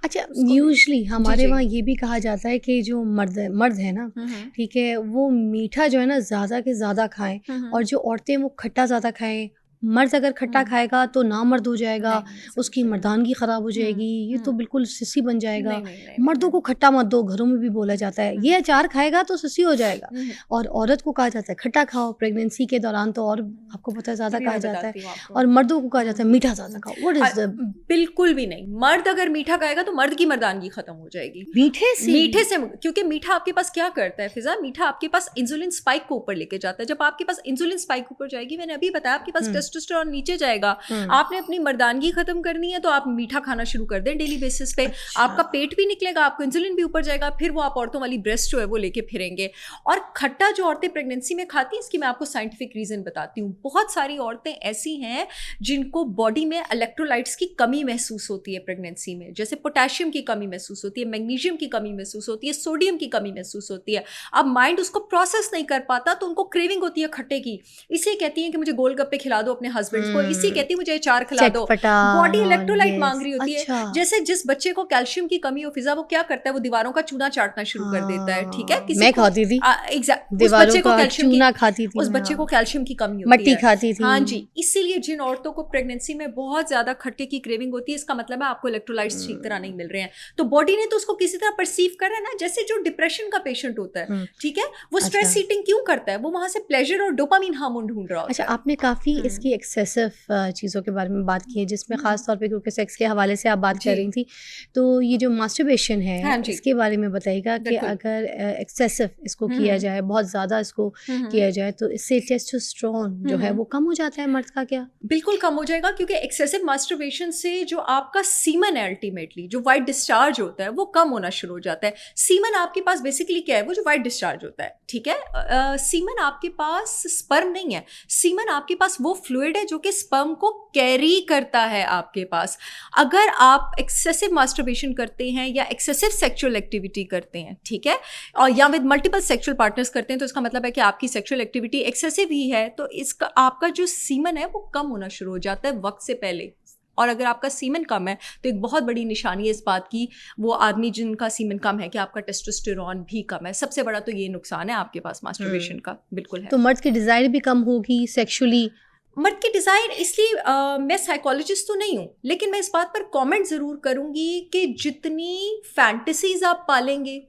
अच्छा, उसको यूजुअली हमारे जी। वहाँ ये भी कहा जाता है कि जो मर्द है ना, ठीक है, वो मीठा जो है ना ज़्यादा के ज़्यादा खाएं, और जो औरतें वो खट्टा ज़्यादा खाएं। मर्द अगर खट्टा खाएगा तो नामर्द हो जाएगा, नहीं नहीं उसकी समझ मर्दानगी ख़राब हो जाएगी, ये तो बिल्कुल सिसी बन जाएगा। नहीं नहीं नहीं मर्दों को खट्टा मत दो, घरों में भी बोला जाता है, ये अचार खाएगा तो सिसी हो जाएगा। और औरत को कहा जाता है खट्टा खाओ, प्रेगनेंसी के दौरान तो और आपको पता है ज़्यादा अभी कहा मैं जाता है, बताती हूँ आपको। और मर्दों को कहा जाता है मीठा ज़्यादा खाओ। व्हाट इज़ द बिल्कुल भी नहीं, मर्द अगर मीठा खाएगा तो मर्द की मर्दानगी खत्म हो जाएगी मीठे से मीठे से, क्योंकि मीठा आपके पास क्या करता है फिजा, मीठा आपके पास इंसुलिन स्पाइक को ऊपर लेके जाता है। जब आपके पास इंसुलिन स्पाइक ऊपर जाएगी, मैंने अभी बताया आपके पास टेस्टोस्टेरोन नीचे जाएगा, आपने अपनी मर्दानगी खत्म करनी है तो आप मीठा खाना शुरू कर दें डेली बेसिस पे। आपका पेट भी निकलेगा, आपको इंसुलिन भी ऊपर जाएगा, फिर वो आप औरतों वाली ब्रेस्ट जो है वो लेके फिरेंगे। और खट्टा जो औरतें प्रेगनेंसी में खाती हैं, इसकी मैं आपको साइंटिफिक रीजन बताती हूँ। बहुत सारी औरतें ऐसी हैं जिनको बॉडी में इलेक्ट्रोलाइट्स की कमी महसूस होती है प्रेगनेंसी में, जैसे पोटेशियम की कमी महसूस होती है, मैग्नीशियम की कमी महसूस होती है, सोडियम की कमी महसूस होती है। अब माइंड उसको प्रोसेस नहीं कर पाता तो उनको क्रेविंग होती है खट्टे की। इसे कहती है कि मुझे गोलगप्पे खिला दो अपने हस्बैंड को, इसी कहती है मुझे अचार खिला दो। बॉडी इलेक्ट्रोलाइट मांग रही होती है। जैसे जिस बच्चे को कैल्शियम की कमी हो फिजा, वो क्या करता है, वो दीवारों का चूना चाटना शुरू कर देता है। ठीक है, किसी मैं को खाती थी एग्जैक्ट उस दीवारों बच्चे को का कैल्शियम चूना खाती थी, उस बच्चे को कैल्शियम की कमी होती मट्टी है, खाती थी। हाँ जी। इसीलिए जिन औरतों को प्रेगनेंसी में बहुत ज्यादा खट्टे की क्रेविंग होती है, इसका मतलब है आपको इलेक्ट्रोलाइट्स ठीक तरह नहीं मिल रहे हैं। तो बॉडी ने तो उसको किसी तरह परसीव कर रहा है ना, जैसे जो डिप्रेशन का पेशेंट होता है, ठीक है, वो स्ट्रेस ईटिंग क्यों करता है, वो वहां से प्लेजर और डोपामिन हार्मोन ढूंढ रहा होता अच्छा, है। आपने काफ़ी इसकी एक्सेसिव चीज़ों के बारे में बात की है, जिसमें ख़ास तौर पे क्योंकि सेक्स के हवाले से आप बात कर रही थी, तो ये जो मास्टरबेशन है, हाँ जी, इसके बारे में बताइएगा कि अगर एक्सेसिव इसको किया जाए, बहुत ज़्यादा इसको किया जाए, तो इससे टेस्टोस्टेरोन जो है वो कम हो जाता है मर्द का क्या? बिल्कुल कम हो जाएगा, क्योंकि एक्सेसिव मास्टरबेशन से जो आपका सीमन है, अल्टीमेटली जो वाइट डिस्चार्ज होता है वो कम होना शुरू हो जाता है। सीमन आपके पास बेसिकली क्या है, वो जो वाइट डिस्चार्ज होता है, ठीक है। सीमन आपके पास स्पर्म नहीं है, सीमन आपके पास वो फ्लूइड है जो कि स्पर्म को कैरी करता है आपके पास। अगर आप एक्सेसिव मास्टरबेशन करते हैं या एक्सेसिव सेक्सुअल एक्टिविटी करते हैं, ठीक है, और या विद मल्टीपल सेक्सुअल पार्टनर्स करते हैं, तो इसका मतलब है कि आपकी सेक्सुअल एक्टिविटी एक्सेसिव ही है, तो इसका आपका जो सीमन है वो कम होना शुरू हो जाता है वक्त से पहले। और अगर आपका सीमन कम है तो एक बहुत बड़ी निशानी है इस बात की, वो आदमी जिनका सीमन कम है, कि आपका टेस्टोस्टेरोन भी कम है। सबसे बड़ा तो ये नुकसान है आपके पास मास्टरबेशन का, बिल्कुल है। तो मर्द की डिज़ायर भी कम होगी सेक्सुअली। मर्द की डिज़ायर, इसलिए मैं साइकोलॉजिस्ट तो नहीं हूँ, लेकिन मैं इस बात पर कमेंट ज़रूर करूँगी कि जितनी फैंटेसीज आप पालेंगे,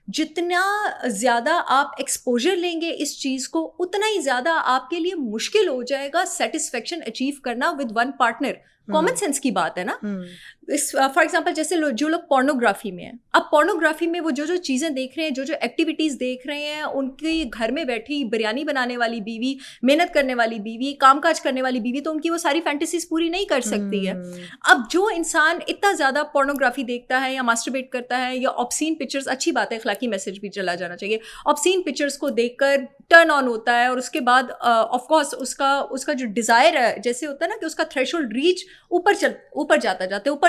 जितना ज़्यादा आप एक्सपोजर लेंगे इस चीज़ को, उतना ही ज़्यादा आपके लिए मुश्किल हो जाएगा सेटिस्फेक्शन अचीव करना with one partner. Common sense की बात है ना। इस फॉर एग्जांपल जैसे जो लोग पोर्नोग्राफी में हैं, अब पोर्नोग्राफी में वो जो चीज़ें देख रहे हैं, जो एक्टिविटीज़ देख रहे हैं, उनकी घर में बैठी बिरयानी बनाने वाली बीवी, मेहनत करने वाली बीवी, कामकाज करने वाली बीवी, तो उनकी वो सारी फैंटेसीज पूरी नहीं कर सकती है। अब जो इंसान इतना ज़्यादा पोर्नोग्राफी देखता है या मास्टरबेट करता है या ऑब्सीन पिक्चर्स, अच्छी बात है, अखलाकी मैसेज भी चला जाना चाहिए, ऑब्सीन पिक्चर्स को देखकर टर्न ऑन होता है, और उसके बाद ऑफ कोर्स उसका जो डिज़ायर है, जैसे होता है ना कि उसका थ्रेशोल्ड रीच ऊपर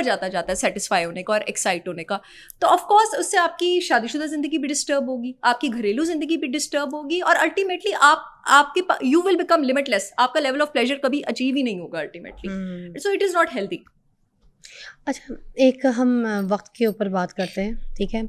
जाता है सेटिस्फाई होने का और एक्साइट होने का, तो ऑफ कोर्स उससे आपकी शादीशुदा जिंदगी भी डिस्टर्ब होगी, आपकी घरेलू जिंदगी भी डिस्टर्ब होगी, और अल्टीमेटली आपके यू विल बिकम लिमिटलेस, आपका लेवल ऑफ प्लेजर कभी अचीव ही नहीं होगा ultimately, so it is not healthy. अच्छा, एक हम वक्त के ऊपर बात करते हैं, ठीक है।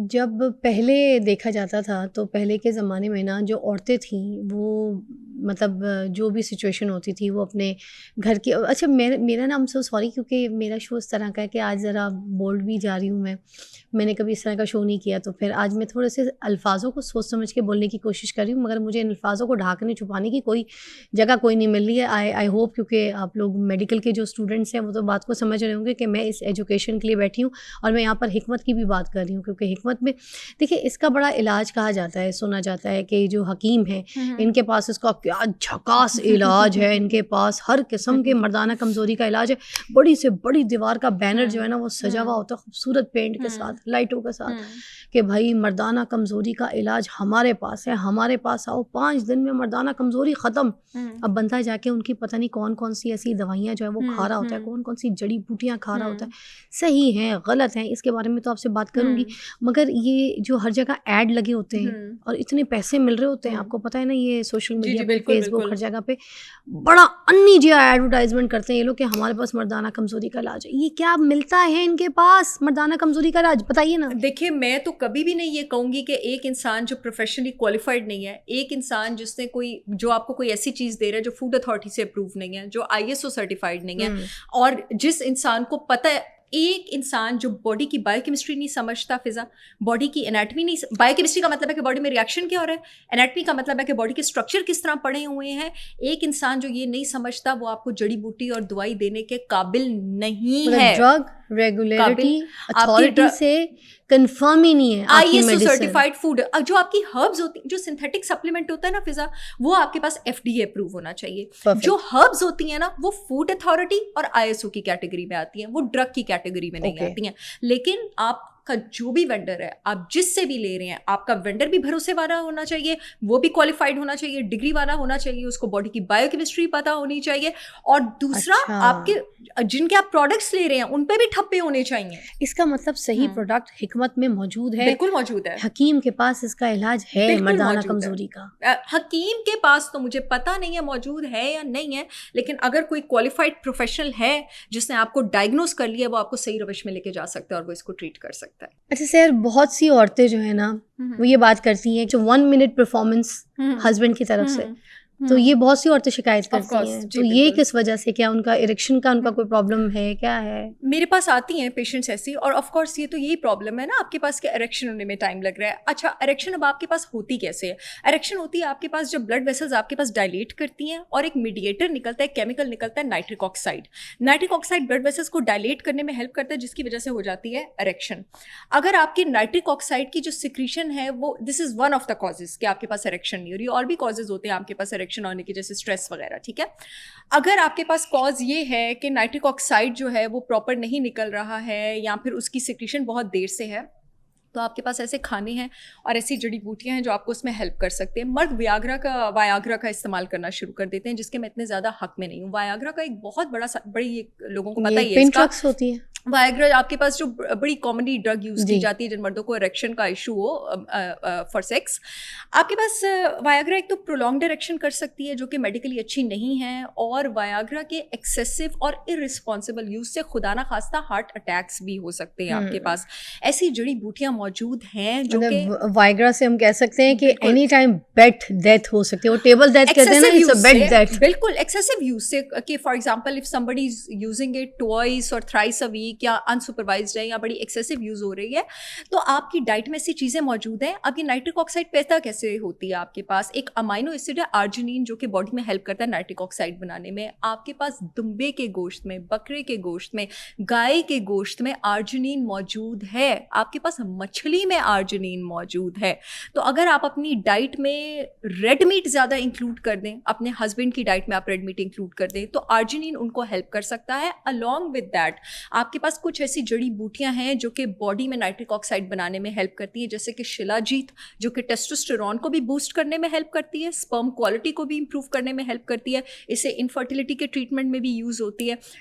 जब पहले देखा जाता था तो पहले के ज़माने में ना जो औरतें थीं वो मतलब जो भी सिचुएशन होती थी वो अपने घर की, अच्छा मेरा नाम सो सॉरी क्योंकि मेरा शो इस तरह का है कि आज ज़रा बोल्ड भी जा रही हूँ, मैंने कभी इस तरह का शो नहीं किया, तो फिर आज मैं थोड़े से अल्फाजों को सोच समझ के बोलने की कोशिश कर रही हूँ, मगर मुझे इन अल्फाजों को ढाकने छुपाने की कोई जगह कोई नहीं मिल रही है। आई होप क्योंकि आप लोग मेडिकल के जो स्टूडेंट्स हैं वो तो बात को समझ रहे होंगे कि मैं इस एजुकेशन के लिए बैठी हूँ और मैं यहाँ पर हिकमत की भी बात कर रही हूँ, क्योंकि हिकमत में देखिए इसका बड़ा इलाज कहा जाता है, सुना जाता है कि जो हकीम हैं इनके पास इसका क्या झकास इलाज है, इनके पास हर किस्म के मर्दाना कमज़ोरी का इलाज है। बड़ी से बड़ी दीवार का बैनर जो है ना वो सजा हुआ होता है खूबसूरत पेंट के साथ, लाइटों के साथ, कि भाई मर्दाना कमज़ोरी का इलाज हमारे पास है, हमारे पास आओ, 5 दिन में मर्दाना कमज़ोरी ख़त्म। अब बंदा जाके उनकी पता नहीं कौन कौन सी ऐसी दवाइयाँ जो है वो खा रहा होता है, कौन कौन सी जड़ी बूटियाँ खा रहा होता है, सही हैं गलत हैं, इसके बारे में तो आपसे बात करूँगी, मगर ये जो हर जगह ऐड लगे होते हैं और इतने पैसे मिल रहे होते हैं, आपको पता है ना, ये सोशल मीडिया बिल्कुल, फेसबुक बिल्कुल। हर जगह पे बड़ा अननिजिया एडवर्टाइजमेंट करते हैं ये लोग कि हमारे पास मर्दाना कमजोरी का इलाज है। ये क्या मिलता है इनके पास मर्दाना कमजोरी का इलाज, बताइए ना। देखिए, मैं तो कभी भी नहीं ये कहूँगी कि एक इंसान जो प्रोफेशनली क्वालिफाइड नहीं है, एक इंसान जिसने कोई जो आपको कोई ऐसी चीज़ दे रहा है जो फूड अथॉरिटी से अप्रूव नहीं है, जो आईएसओ सर्टिफाइड नहीं है, हम्म, और जिस इंसान को पता है, एक इंसान जो बॉडी की बायोकेमिस्ट्री नहीं समझता, फिजा बॉडी की एनाटमी नहीं, बायोकेमिस्ट्री का मतलब है कि बॉडी में रिएक्शन क्या हो रहा है, एनाटमी का मतलब है कि बॉडी के स्ट्रक्चर किस तरह पड़े हुए हैं। एक इंसान जो ये नहीं समझता वो आपको जड़ी बूटी और दवाई देने के काबिल नहीं मतलब है। ड्रग रेगुलेटरी आपकी अथॉरिटी ड्रग से कंफर्म ही नहीं है आपकी आईएसओ मेडिसिन। सर्टिफाइड फूड, जो आपकी हर्ब्स होती, जो सिंथेटिक सप्लीमेंट होता है ना फिजा, वो आपके पास एफडीए अप्रूव होना चाहिए। Perfect. जो हर्ब्स होती हैं ना, वो फूड अथॉरिटी और आईएसओ की कैटेगरी में आती हैं, वो ड्रग की कैटेगरी में नहीं Okay. आती हैं। लेकिन आपका जो भी वेंडर है, आप जिससे भी ले रहे हैं, आपका वेंडर भी भरोसे वाला होना चाहिए, वो भी क्वालिफाइड होना चाहिए, डिग्री वाला होना चाहिए, उसको बॉडी की बायोकेमिस्ट्री पता होनी चाहिए, और दूसरा अच्छा। आपके जिनके आप प्रोडक्ट्स ले रहे हैं उन पे भी ठप्पे होने चाहिए। इसका मतलब सही प्रोडक्ट हिकमत में मौजूद है, बिल्कुल मौजूद है, हकीम के पास इसका इलाज है बिल्कुल मर्दाना मौजूद है। कमजोरी का। हकीम के पास तो मुझे पता नहीं है मौजूद है या नहीं है, लेकिन अगर कोई क्वालिफाइड प्रोफेशनल है जिसने आपको डायग्नोज कर लिया, वो आपको सही रविश में लेके जा सकता है और वो इसको ट्रीट कर सकता है। अच्छा सर, बहुत सी औरतें जो है ना वो ये बात करती हैं जो 1 मिनट परफॉर्मेंस हस्बैंड की तरफ से, तो ये बहुत सी औरतें शिकायत करती course, हैं, जी, तो ये बिल्कुल। किस वजह से, क्या उनका इरेक्शन का उनका कोई प्रॉब्लम है, क्या है? मेरे पास आती हैं पेशेंट्स ऐसी, और ऑफ कोर्स ये तो यही प्रॉब्लम है ना आपके पास कि इरेक्शन होने में टाइम लग रहा है। अच्छा, इरेक्शन अब आपके पास होती कैसे है? इरेक्शन होती है आपके पास जब ब्लड वेसल्स आपके पास डायलेट करती हैं और एक मीडिएटर निकलता है, केमिकल निकलता है, nitric oxide. Nitric oxide blood vessels को डायलेट करने में हेल्प करता है, जिसकी वजह से हो जाती है इरेक्शन। अगर आपकी नाइट्रिक ऑक्साइड की जो सिक्रीशन है वो, this is one of the causes कि आपके पास इरेक्शन नहीं हो रही, और भी कॉजेज होते हैं आपके पास इरेक्शन होने के, जैसे स्ट्रेस वगैरह, ठीक है। अगर आपके पास कॉज ये है कि नाइट्रिक ऑक्साइड जो है वो प्रॉपर नहीं निकल रहा है, या फिर उसकी सिक्रीशन बहुत देर से है, तो आपके पास ऐसे खाने हैं और ऐसी जड़ी बूटियां हैं जो आपको उसमें हेल्प कर सकते हैं। मर्द वायाग्रा का इस्तेमाल करना शुरू कर देते हैं, जिसके मैं इतने ज़्यादा हक में नहीं हूँ। वायाग्रा का एक बहुत बड़ी लोगों को पता ही है पिन इसका। ट्रक्स होती है वायाग्रा आपके पास जो बड़ी कॉमनली ड्रग यूज की जी। जाती है जिन मर्दों को इरेक्शन का इशू हो फॉर सेक्स, आपके पास वायाग्रा एक तो प्रोलॉन्ग्ड इरेक्शन कर सकती है जो कि मेडिकली अच्छी नहीं है, और वायाग्रा के एक्सेसिव और इररिस्पॉन्सिबल यूज से खुदा ना खास्ता हार्ट अटैक्स भी हो सकते हैं आपके पास। ऐसी जड़ी बूटियां मौजूद हैं जो कि मतलब वाइग्रा से हम कह सकते हैं कि बिल्कुल। एनी टाइम बेड डेथ हो सकती है, वो टेबल डेथ कहते हैं ना, Excessive it's a use bed से, डेथ। बिल्कुल एक्सेसिव यूज से, कि for example if somebody is using it twice और थ्राइस अ वीक, या अनसुपरवाइज्ड है, या बड़ी एक्सेसिव यूज हो रही है, तो आपकी डाइट में ऐसी चीजें मौजूद हैं। अब ये नाइट्रिक ऑक्साइड पैदा कैसे होती है? आपके पास एक अमाइनो एसिड है आर्जिनिन, जो कि बॉडी में हेल्प करता है नाइट्रिक ऑक्साइड बनाने में। आपके पास दुम्बे के गोश्त में, बकरे के गोश्त में, गाय के गोश्त में आर्जिनिन मौजूद है, आपके पास मछली में आर्जिनिन मौजूद है। तो अगर आप अपनी डाइट में रेड मीट ज़्यादा इंक्लूड कर दें, अपने हस्बैंड की डाइट में आप रेड मीट इंक्लूड कर दें, तो आर्जिनिन उनको हेल्प कर सकता है। अलॉन्ग विद दैट आपके पास कुछ ऐसी जड़ी बूटियां हैं जो कि बॉडी में नाइट्रिक ऑक्साइड बनाने में हेल्प करती है, जैसे कि शिलाजीत, जो कि टेस्टोस्टेरोन को भी बूस्ट करने में हेल्प करती है, स्पर्म क्वालिटी को भी इंप्रूव करने में हेल्प करती है, इसे इनफर्टिलिटी के ट्रीटमेंट में भी यूज़ होती है।